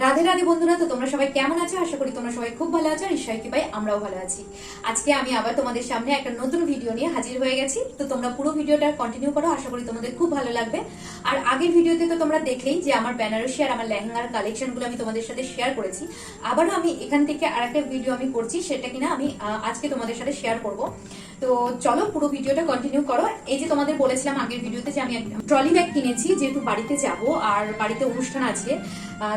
রাধে রাধে বন্ধুরা, তো তোমরা সবাই কেমন আছো? আশা করি তোমরা সবাই খুব ভালো আছো আর ঈশ্বরের কৃপায় আমরাও ভালো আছি। আজকে আমি আবার তোমাদের সামনে একটা নতুন ভিডিও নিয়ে হাজির হয়ে গেছি। তো তোমরা পুরো ভিডিওটা কন্টিনিউ করো, আশা করি তোমাদের খুব ভালো লাগবে। আর আগের ভিডিওতে তো তোমরা দেখলেই যে আমার বেনারসি আর আমার লেহেঙ্গার কালেকশনগুলো আমি তোমাদের সাথে শেয়ার করেছি। আবারও আমি এখান থেকে আরেকটা ভিডিও আমি করছি, সেটা কিনা আমি আজকে তোমাদের সাথে শেয়ার করব। তো চলো পুরো ভিডিওটা কন্টিনিউ করো। এই যে তোমাদের বলেছিলাম আগের ভিডিওতে যে আমি ট্রলি ব্যাগ কিনেছি, যেহেতু বাড়িতে যাব আর বাড়িতে অনুষ্ঠান আছে,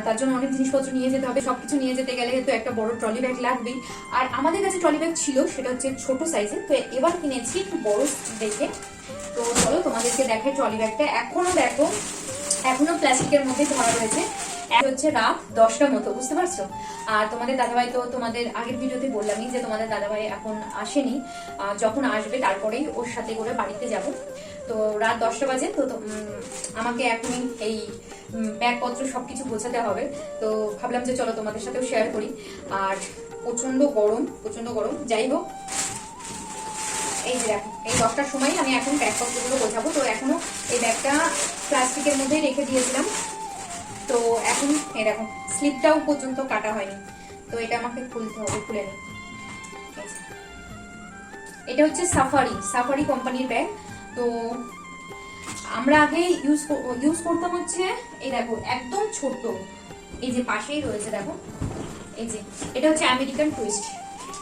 তার জন্য অনেক জিনিসপত্র নিয়ে যেতে হবে। সবকিছু নিয়ে যেতে গেলে তো একটা বড় ট্রলি ব্যাগ লাগবেই। আর আমাদের কাছে ট্রলি ব্যাগ ছিল, সেটা হচ্ছে ছোট সাইজের, তো এবার কিনেছি একটু বড় দেখে। তো চলো তোমাদেরকে দেখাই ট্রলি ব্যাগটা। এখনো দেখো, এখনো প্লাস্টিকের মধ্যে ধরা রয়েছে। হচ্ছে রাত 10টার মতো, বুঝতে পারছো? আর তোমাদের দাদাভাই তো তোমাদের আগের ভিডিওতে বললামই যে তোমাদের দাদাভাই এখন আসেনি, যখন আসবে তারপরেই ওর সাথে করে বাড়িতে যাব। তো রাত 10টা বাজে, তো আমাকে এখনই এই ব্যাগপত্র সবকিছু গোছাতে হবে। তো ভাবলাম যে চলো তোমাদের সাথেও শেয়ার করি। আর প্রচন্ড গরম, প্রচন্ড গরম। যাই হোক, এই যে দেখো, এই 10টার সময় আমি এখন ব্যাগপত্রগুলো গোছাবো। তো এখনো এই ব্যাগটা প্লাস্টিকের মধ্যেই রেখে দিয়েছিলাম। তো এখন এই দেখো, স্লিপটাও পর্যন্ত কাটা হয়নি। তো এটা আমাকে খুলতে হবে, খুলে নিই। এটা হচ্ছে সাফারি কোম্পানির ব্যাগ। তো আমরা আগে ইউজ করতাম হচ্ছে, এই দেখো একদম ছোট, এই যে পাশেই রয়েছে দেখো, এই যে এটা হচ্ছে আমেরিকান টুরিস্ট।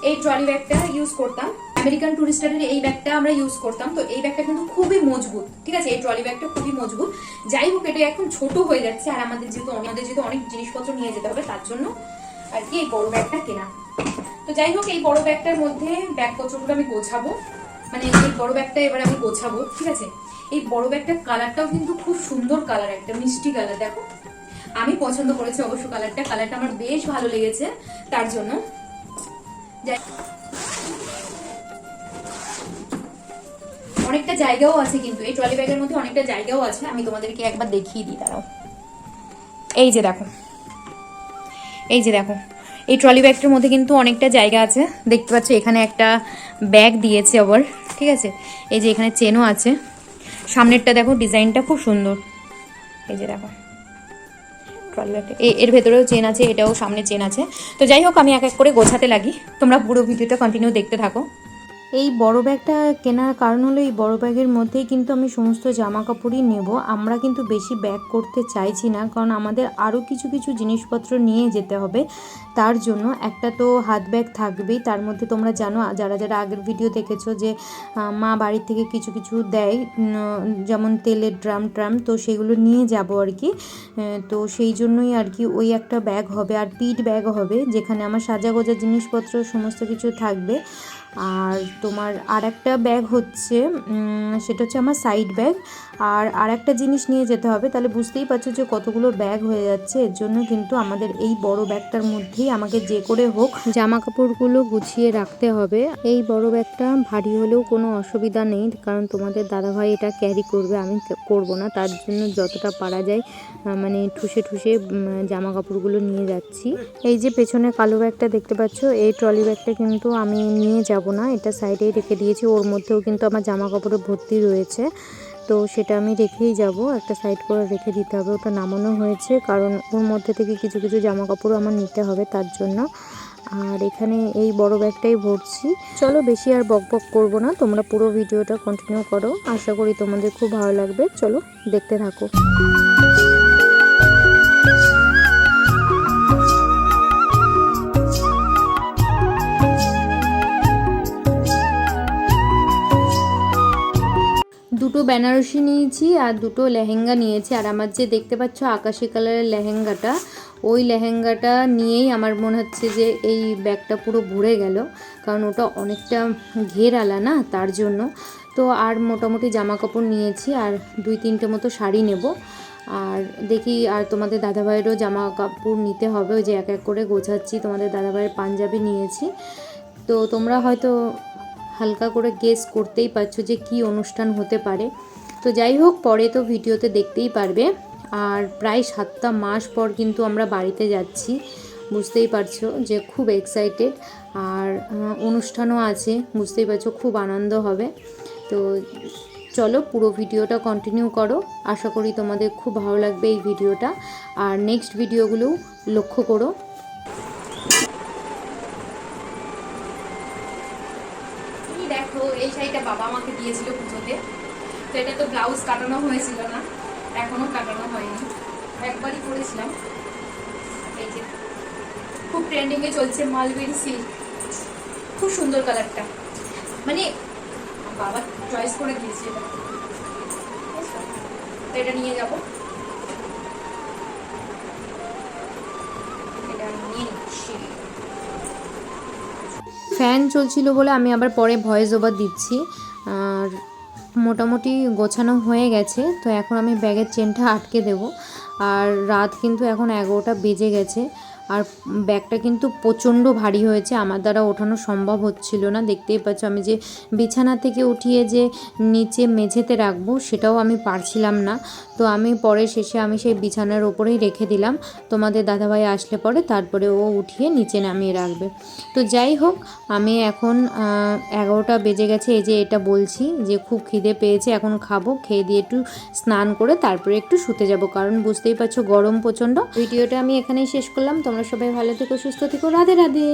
এই ট্রলি ব্যাগটা ইউজ করতাম, আমেরিকান টুরিস্টারের এই ব্যাগটা আমরা ইউজ করতাম। তো এই ব্যাগটা কিন্তু খুবই মজবুত, ঠিক আছে? এই ট্রলি ব্যাগটা খুবই মজবুত। যাই হোক, এটা এখন ছোট হয়ে যাচ্ছে, আর আমাদের যেহেতু অনেক জিনিসপত্র নিয়ে যেতে হবে, তার জন্য আর কি এই বড় ব্যাগটা কেনা। তো যাই হোক, এই বড় ব্যাগটার মধ্যে ব্যাগপত্রগুলো আমি গোছাবো, মানে এই বড় ব্যাগটা এবার আমি গোছাবো, ঠিক আছে? এই বড় ব্যাগটার কালারটাও কিন্তু খুব সুন্দর কালার, একটা মিষ্টি কালার। দেখো, আমি পছন্দ করেছি অবশ্য কালারটা আমার বেশ ভালো লেগেছে, তার জন্য। অনেকটা জায়গাও আছে, কিন্তু এই ট্রলি ব্যাগের মধ্যে অনেকটা জায়গাও আছে। আমি তোমাদেরকে একবার দেখিয়ে দিই, দাঁড়াও। এই যে দেখো, এই যে দেখো, এই ট্রলি ব্যাগটার মধ্যে কিন্তু অনেকটা জায়গা আছে। দেখতে পাচ্ছ এখানে একটা ব্যাগ দিয়েছে আবার, ঠিক আছে? এই যে এখানে চেনও আছে। সামনেরটা দেখো, ডিজাইনটা খুব সুন্দর। এই যে দেখো ট্রলি ব্যাগটা, এর ভেতরেও চেন আছে, এটাও সামনে চেন আছে। তো যাই হোক, আমি এক এক করে গোছাতে লাগি। তোমরা পুরো ভিডিওটা কন্টিনিউ দেখতে থাকো। এই বড় ব্যাগটা কেনার কারণ হলো, এই বড় ব্যাগের মধ্যেই কিন্তু আমি সমস্ত জামা কাপড়ই নেব। আমরা কিন্তু বেশি ব্যাগ করতে চাইছি না, কারণ আমাদের আরও কিছু কিছু জিনিসপত্র নিয়ে যেতে হবে। তার জন্য একটা তো হাত ব্যাগ থাকবেই। তার মধ্যে তোমরা জানো, যারা যারা আগের ভিডিও দেখেছো, যে মা বাড়ির থেকে কিছু কিছু দেয়, যেমন তেলের ট্রাম, তো সেগুলো নিয়ে যাব আর কি। তো সেই জন্যই আর কি ওই একটা ব্যাগ হবে, আর পিঠ ব্যাগ হবে, যেখানে আমার সাজা গোজা জিনিসপত্র সমস্ত কিছু থাকবে। আর তোমার আর একটা ব্যাগ হচ্ছে, সেটা হচ্ছে আমার সাইড ব্যাগ। আর একটা জিনিস নিয়ে যেতে হবে, তাহলে বুঝতেই পারছো যে কতগুলো ব্যাগ হয়ে যাচ্ছে। এর জন্য কিন্তু আমাদের এই বড় ব্যাগটার মধ্যেই আমাকে যে করে হোক জামা কাপড়গুলো গুছিয়ে রাখতে হবে। এই বড় ব্যাগটা ভারী হলেও কোনো অসুবিধা নেই, কারণ তোমাদের দাদাভাই এটা ক্যারি করবে, আমি করব না। তার জন্য যতটা পারা যায় মানে ঠুসে জামা কাপড়গুলো নিয়ে যাচ্ছি। এই যে পেছনে কালো ব্যাগটা দেখতে পাচ্ছ, এই ট্রলি ব্যাগটা কিন্তু আমি নিয়ে যাব না, এটা সাইডেই রেখে দিয়েছি। ওর মধ্যেও কিন্তু আমার জামা কাপড়ে ভর্তি রয়েছে, তো সেটা আমি রেখেই যাব, একটা সাইড করে রেখে দিতে হবে। ওটা নামানো হয়েছে, কারণ ওর মধ্যে থেকে কিছু কিছু জামা কাপড় আমার নিতে হবে, তার জন্য। আর এখানে এই বড় ব্যাগটাই ভরছি। চলো বেশি আর বকবক করবো না, তোমরা পুরো ভিডিওটা কন্টিনিউ করো, আশা করি তোমাদের খুব ভালো লাগবে। চলো দেখতে থাকো। দুটো বেনারসি নিয়েছি আর দুটো লেহেঙ্গা নিয়েছি। আর আমার যে দেখতে পাচ্ছ আকাশি কালারের লেহেঙ্গাটা, ওই লেহেঙ্গাটা নিয়েই আমার মনে হচ্ছে যে এই ব্যাগটা পুরো ভরে গেল, কারণ ওটা অনেকটা ঘেরালা না, তার জন্য। তো আর মোটামুটি জামা কাপড় নিয়েছি, আর 2-3টে মতো শাড়ি নেব। আর দেখি, আর তোমাদের দাদাভাইয়েরও জামা কাপড় নিতে হবে, ওই যে এক এক করে গোছাচ্ছি। তোমাদের দাদাভাইয়ের পাঞ্জাবি নিয়েছি। তো তোমরা হয়তো হালকা করে গেস করতেই পারছো যে কি অনুষ্ঠান হতে পারে। তো যাই হোক, পরে তো ভিডিওতে দেখতেই পারবে। আর প্রায় 7টা মাস পর কিন্তু আমরা বাড়িতে যাচ্ছি, বুঝতেই পারছো যে খুব এক্সাইটেড। আর অনুষ্ঠানও আছে, বুঝতেই পারছো খুব আনন্দ হবে। তো চলো পুরো ভিডিওটা কন্টিনিউ করো, আশা করি তোমাদের খুব ভালো লাগবে এই ভিডিওটা। আর নেক্সট ভিডিওগুলো লক্ষ্য করো। দেখো এই শাড়িটা বাবা আমাকে দিয়েছিল পুজোতে, তো এটা তো ব্লাউজ কাটানো হয়েছিল না, এখনো কাটানো হয়নি, একবারই করেছিলাম। এই যে খুব ট্রেন্ডিং এ চলছে মালবেরি সিল্ক, খুব সুন্দর কালারটা, মানে বাবা চয়েস করে দিয়েছে এটা, তো এটা নিয়ে যাব, এটা নিয়ে নিচ্ছি। ফ্যান চলছিল বলে আমি আবার পরে ভয়েস ওভার দিচ্ছি। আর মোটামুটি গোছানো হয়ে গেছে, তো এখন আমি ব্যাগের চেনটা আটকে দেব। আর রাত কিন্তু এখন 11টা বেজে গেছে, আর ব্যাগটা কিন্তু প্রচণ্ড ভারী হয়েছে, আমার দ্বারা ওঠানো সম্ভব হচ্ছিল না। দেখতেই পাচ্ছ আমি যে বিছানা থেকে উঠিয়ে যে নিচে মেঝেতে রাখবো সেটাও আমি পারছিলাম না। তো আমি পরে শেষে আমি সেই বিছানার ওপরেই রেখে দিলাম, তোমাদের দাদাভাই আসলে পরে তারপরে ও উঠিয়ে নিচে নামিয়ে রাখবে। তো যাই হোক, আমি এখন 11টা বেজে গেছে, এই যে এটা বলছি যে খুব খিদে পেয়েছে, এখন খাবো, খেয়ে দিয়ে একটু স্নান করে তারপরে একটু শুতে যাব, কারণ বুঝতেই পারছো গরম প্রচণ্ড। ভিডিওটা আমি এখানেই শেষ করলাম, তোমরা সবাই ভালো থেকো, সুস্থ থেকো, রাধে রাধে।